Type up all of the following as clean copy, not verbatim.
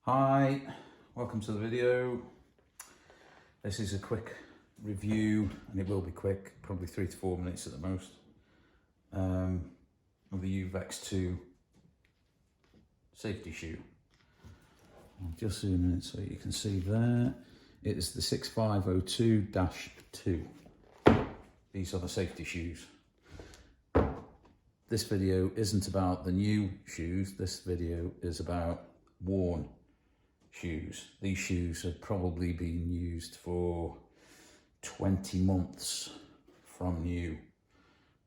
Hi, welcome to the video. This is a quick review, and it will be quick, probably 3 to 4 minutes at the most, of the UVEX 2 safety shoe. I'll just zoom in so you can see there. It is the 6502-2. These are the safety shoes. This video isn't about the new shoes, this video is about worn shoes. These shoes have probably been used for 20 months from new.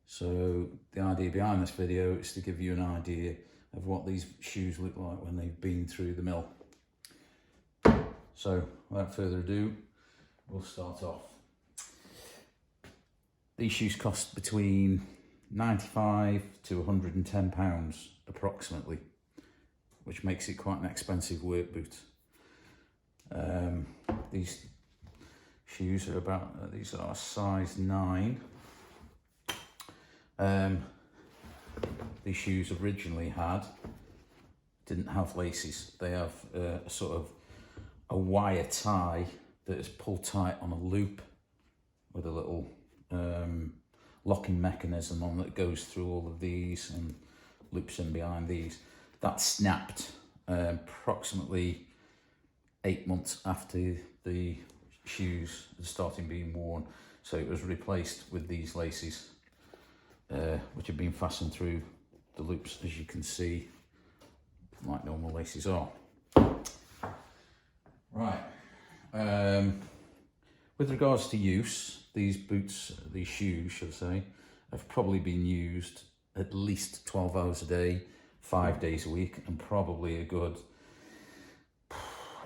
So the idea behind this video is to give you an idea of what these shoes look like when they've been through the mill. So without further ado, we'll start off. These shoes cost between £95 to £110 approximately, which makes it quite an expensive work boot. These shoes are these are size 9. These shoes originally didn't have laces. They have a sort of a wire tie that is pulled tight on a loop with a little locking mechanism on that goes through all of these and loops in behind these. That snapped approximately 8 months after the shoes had started being worn, so it was replaced with these laces, which have been fastened through the loops, as you can see, like normal laces are. Right. With regards to use, these shoes, should I say, have probably been used at least 12 hours a day, 5 days a week, and probably a good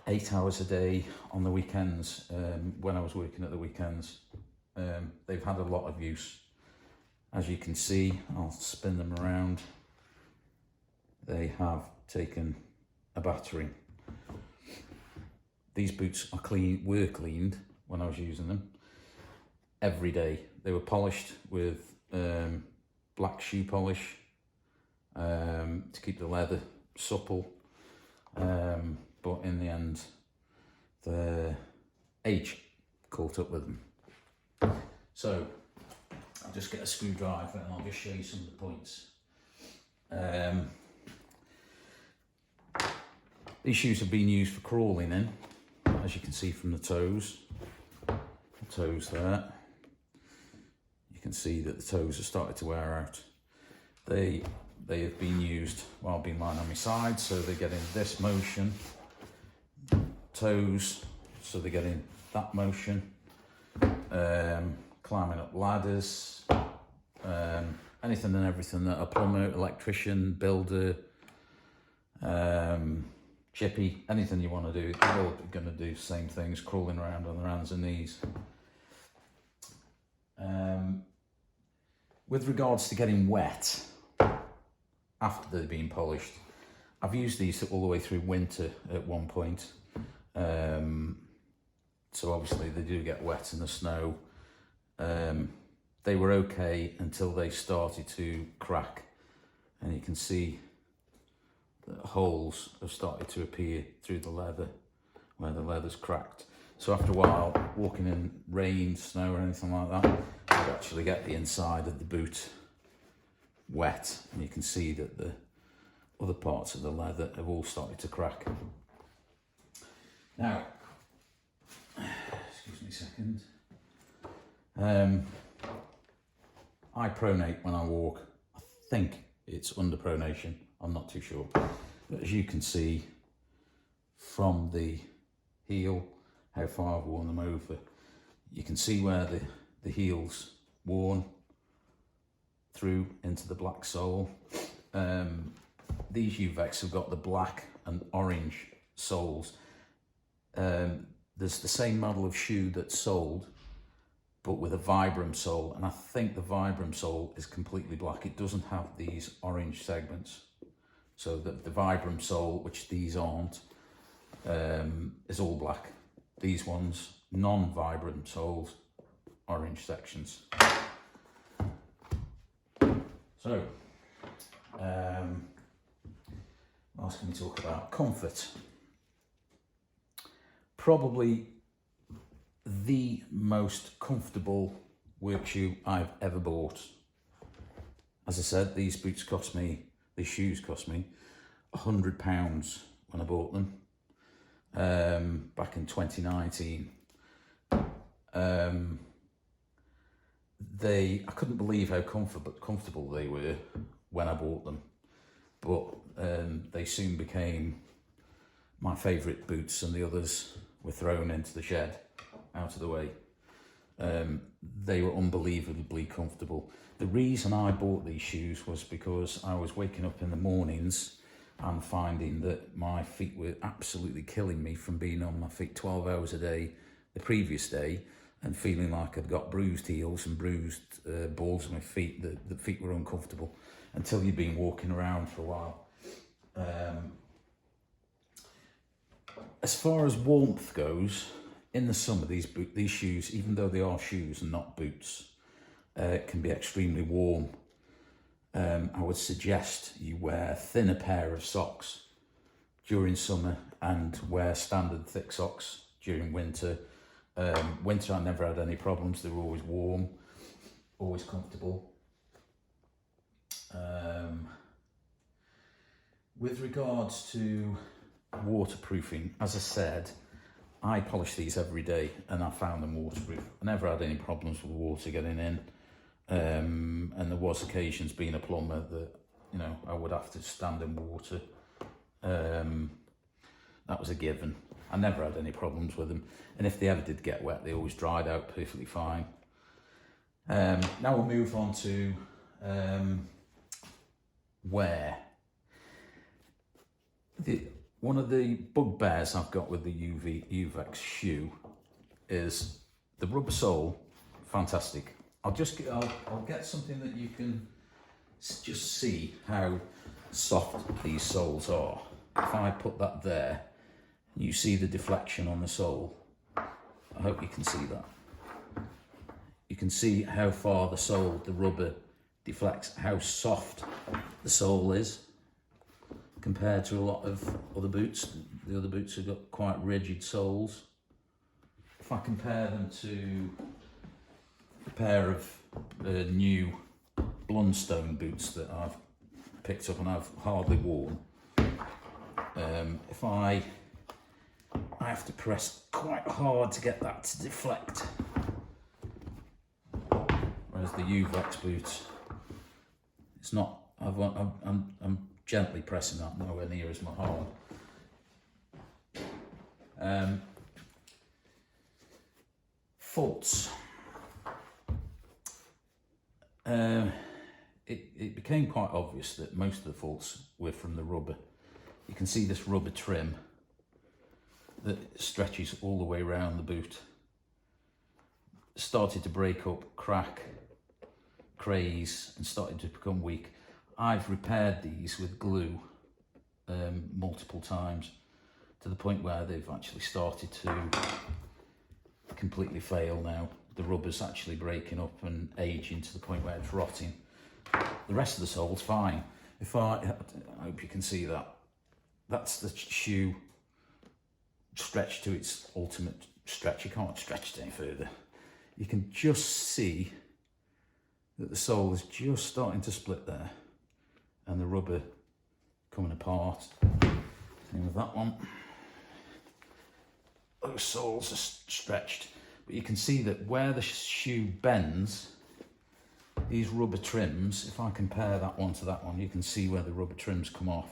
8 hours a day on the weekends. When I was working at the weekends, they've had a lot of use. As you can see, I'll spin them around. They have taken a battering. These boots were cleaned when I was using them every day. They were polished with black shoe polish to keep the leather supple, but in the end the age caught up with them. So I'll just get a screwdriver and I'll just show you some of the points. These shoes have been used for crawling in, as you can see from the toes there. You can see that the toes have started to wear out. They have been used while being lying on my side, so they're getting this motion. Toes, so they're getting that motion. Climbing up ladders, anything and everything that a plumber, electrician, builder, chippy, anything you want to do, they're all going to do the same things, crawling around on their hands and knees. With regards to getting wet after they've been polished, I've used these all the way through winter at one point. So obviously they do get wet in the snow. They were okay until they started to crack, and you can see that holes have started to appear through the leather where the leather's cracked. So after a while, walking in rain, snow or anything like that, you actually get the inside of the boot wet, and you can see that the other parts of the leather have all started to crack. Now, excuse me a second. I pronate when I walk. I think it's under pronation, I'm not too sure. But as you can see from the heel, how far I've worn them over, you can see where the heel's worn through into the black sole. These UVEX have got the black and orange soles. There's the same model of shoe that's sold, but with a Vibram sole, and I think the Vibram sole is completely black. It doesn't have these orange segments. So the Vibram sole, which these aren't, is all black. These ones, non-Vibram soles, orange sections. So, what else can we talk about? Comfort. Probably the most comfortable work shoe I've ever bought. As I said, these shoes cost me £100 when I bought them back in 2019. I couldn't believe how comfortable they were when I bought them, but they soon became my favourite boots, and the others were thrown into the shed, out of the way. They were unbelievably comfortable. The reason I bought these shoes was because I was waking up in the mornings and finding that my feet were absolutely killing me from being on my feet 12 hours a day the previous day, and feeling like I'd got bruised heels and bruised balls of my feet. The feet were uncomfortable until you've been walking around for a while. As far as warmth goes, in the summer, these shoes, even though they are shoes and not boots, can be extremely warm. I would suggest you wear a thinner pair of socks during summer and wear standard thick socks during winter. Winter, I never had any problems. They were always warm, always comfortable. With regards to waterproofing, as I said, I polish these every day and I found them waterproof. I never had any problems with water getting in. And there was occasions, being a plumber, that I would have to stand in water. That was a given. I never had any problems with them, and if they ever did get wet, they always dried out perfectly fine. Now we'll move on to wear. One of the bugbears I've got with the UVEX shoe is the rubber sole. Fantastic. I'll get something that you can just see how soft these soles are. If I put that there, you see the deflection on the sole. I hope you can see that. You can see how far the rubber deflects, how soft the sole is compared to a lot of other boots. The other boots have got quite rigid soles. If I compare them to a pair of new Blundstone boots that I've picked up and I've hardly worn, if I have to press quite hard to get that to deflect, whereas the UVEX boots, it's not. I'm gently pressing that, nowhere near as hard. Faults. It became quite obvious that most of the faults were from the rubber. You can see this rubber trim that stretches all the way around the boot. Started to break up, crack, craze, and started to become weak. I've repaired these with glue multiple times, to the point where they've actually started to completely fail now. The rubber's actually breaking up and aging to the point where it's rotting. The rest of the sole's fine. I hope you can see that. That's the shoe stretched to its ultimate stretch. You can't stretch it any further. You can just see that the sole is just starting to split there, and the rubber coming apart. Same with that one. Those soles are stretched, but you can see that where the shoe bends, these rubber trims, if I compare that one to that one, you can see where the rubber trims come off.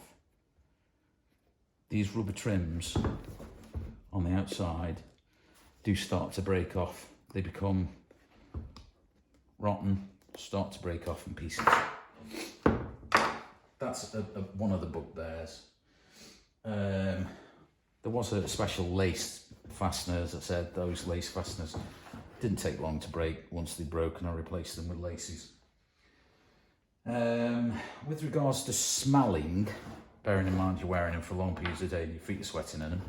These rubber trims on the outside do start to break off. They become rotten, start to break off in pieces. That's one of the bugbears. There was a special lace fastener, as I said. Those lace fasteners didn't take long to break. Once they broke, and I replaced them with laces. With regards to smelling, bearing in mind you're wearing them for long periods of day and your feet are sweating in them,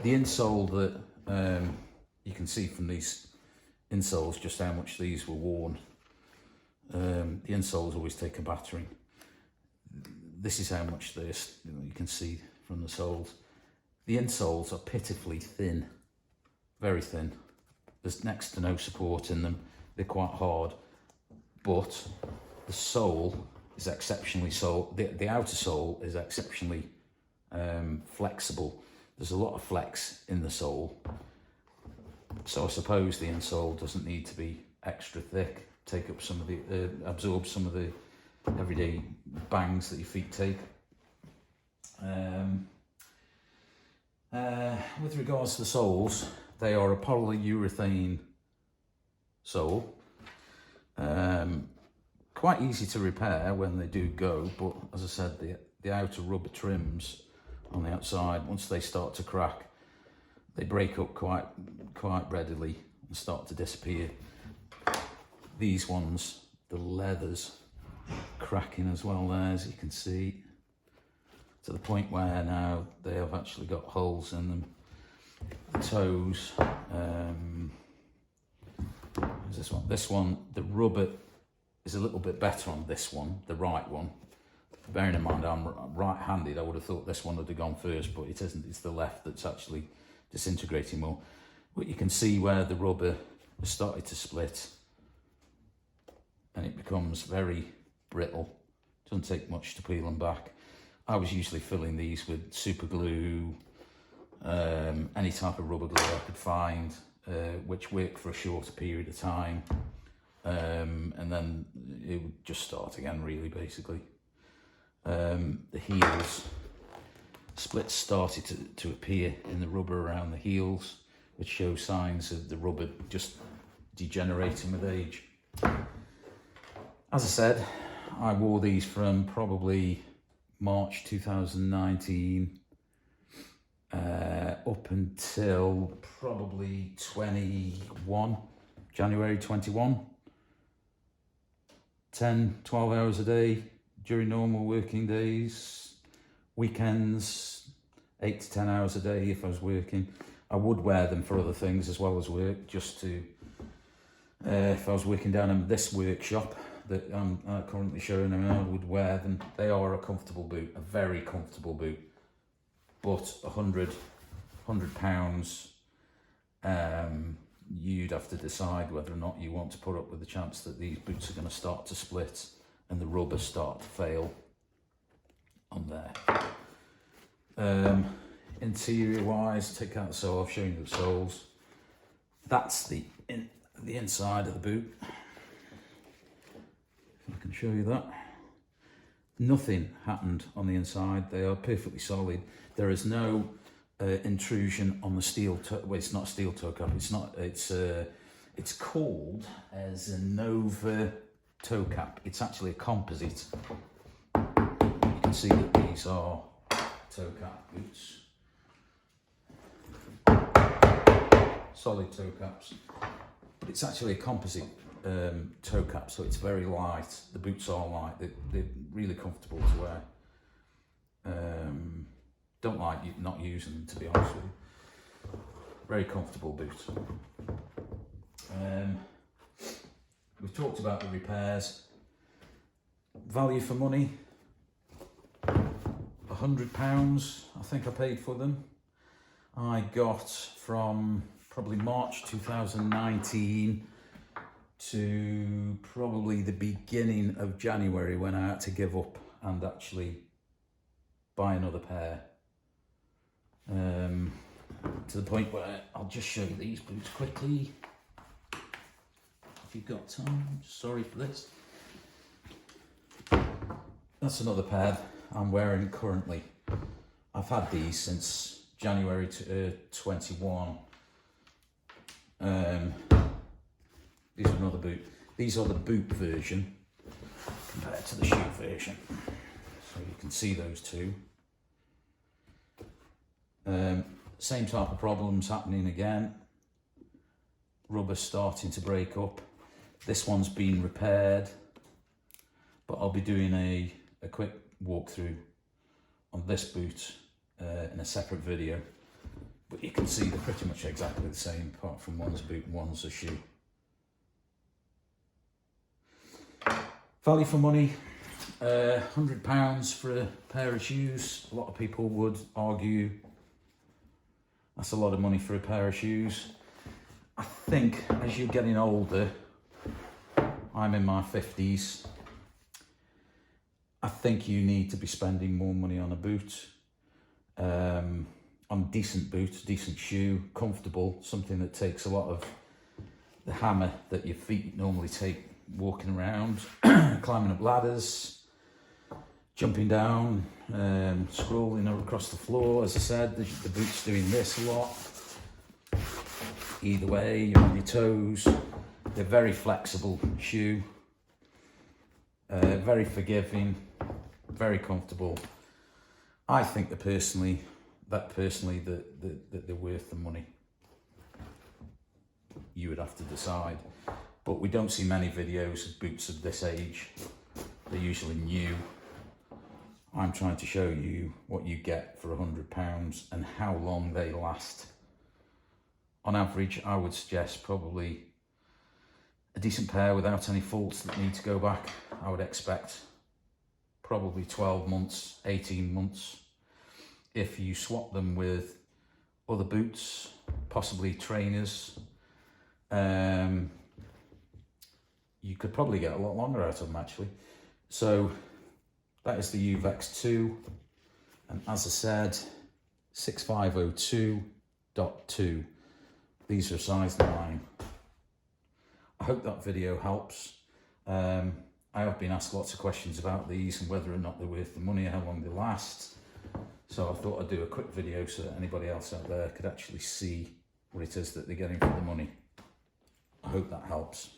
the insole that you can see from these insoles just how much these were worn. The insoles always take a battering. This is how much this, you can see from the soles. The insoles are pitifully thin, very thin. There's next to no support in them. They're quite hard, but the sole is exceptionally the outer sole is exceptionally flexible. There's a lot of flex in the sole, so I suppose the insole doesn't need to be extra thick. Take up some of the absorb some of the everyday bangs that your feet take. With regards to the soles, they are a polyurethane sole. Quite easy to repair when they do go, but as I said, the outer rubber trims on the outside, once they start to crack, they break up quite readily and start to disappear. These ones, the leather's cracking as well there, as you can see, to the point where now they have actually got holes in them. The toes, this one, the rubber is a little bit better on this one, the right one. Bearing in mind I'm right-handed, I would have thought this one would have gone first, but it isn't. It's the left that's actually disintegrating more. But you can see where the rubber has started to split and it becomes very brittle. Doesn't take much to peel them back. I was usually filling these with super glue, any type of rubber glue I could find, which worked for a shorter period of time, and then it would just start again, really, basically. The heels, splits started to appear in the rubber around the heels, which show signs of the rubber just degenerating with age. As I said, I wore these from probably March 2019 up until probably January 21. 10, 12 hours a day during normal working days. Weekends, 8 to 10 hours a day if I was working. I would wear them for other things as well as work, just to, if I was working down in this workshop that I'm currently showing them, I would wear them. They are a comfortable boot, a very comfortable boot, but £100, you'd have to decide whether or not you want to put up with the chance that these boots are going to start to split and the rubber start to fail on there. Interior wise, take out the sole. I've shown you the soles. That's the inside of the boot. If I can show you that. Nothing happened on the inside. They are perfectly solid. There is no intrusion on the steel toe. Well, it's not a steel toe cap. It's not. It's called as a Nova toe cap. It's actually a composite. You can see that these are toe cap boots. Solid toe caps, but it's actually a composite toe cap, so it's very light. The boots are light. They're really comfortable to wear. Don't like not using them, to be honest with you. Very comfortable boot. We've talked about the repairs. Value for money, £100 I think I paid for them. I got from probably March 2019 to probably the beginning of January, when I had to give up and actually buy another pair. To the point where I'll just show you these boots quickly if you've got time. Sorry for this. That's another pair I'm wearing currently. I've had these since January 21. These are another boot. These are the boot version compared to the shoe version. So you can see those two. Same type of problems happening again. Rubber starting to break up. This one's been repaired, but I'll be doing a quick walkthrough on this boot in a separate video. But you can see they're pretty much exactly the same, apart from one's a boot and one's a shoe. Value for money, £100 for a pair of shoes. A lot of people would argue That's a lot of money for a pair of shoes. I think as you're getting older, I'm in my 50s, I think you need to be spending more money on a boot, on a decent boot, decent shoe, comfortable, something that takes a lot of the hammer that your feet normally take walking around, climbing up ladders, jumping down, scrolling across the floor. As I said, the boot's doing this a lot. Either way, you're on your toes. They're very flexible shoe, very forgiving, very comfortable. I think that personally that they're worth the money. You would have to decide, but we don't see many videos of boots of this age. They're usually new. I'm trying to show you what you get for £100 and how long they last. On average, I would suggest probably a decent pair without any faults that need to go back. I would expect probably 12 months, 18 months. If you swap them with other boots, possibly trainers, you could probably get a lot longer out of them actually. So that is the UVEX 2, and as I said, 6502.2. These are size 9. I hope that video helps. I have been asked lots of questions about these and whether or not they're worth the money, how long they last. So I thought I'd do a quick video so that anybody else out there could actually see what it is that they're getting for the money. I hope that helps.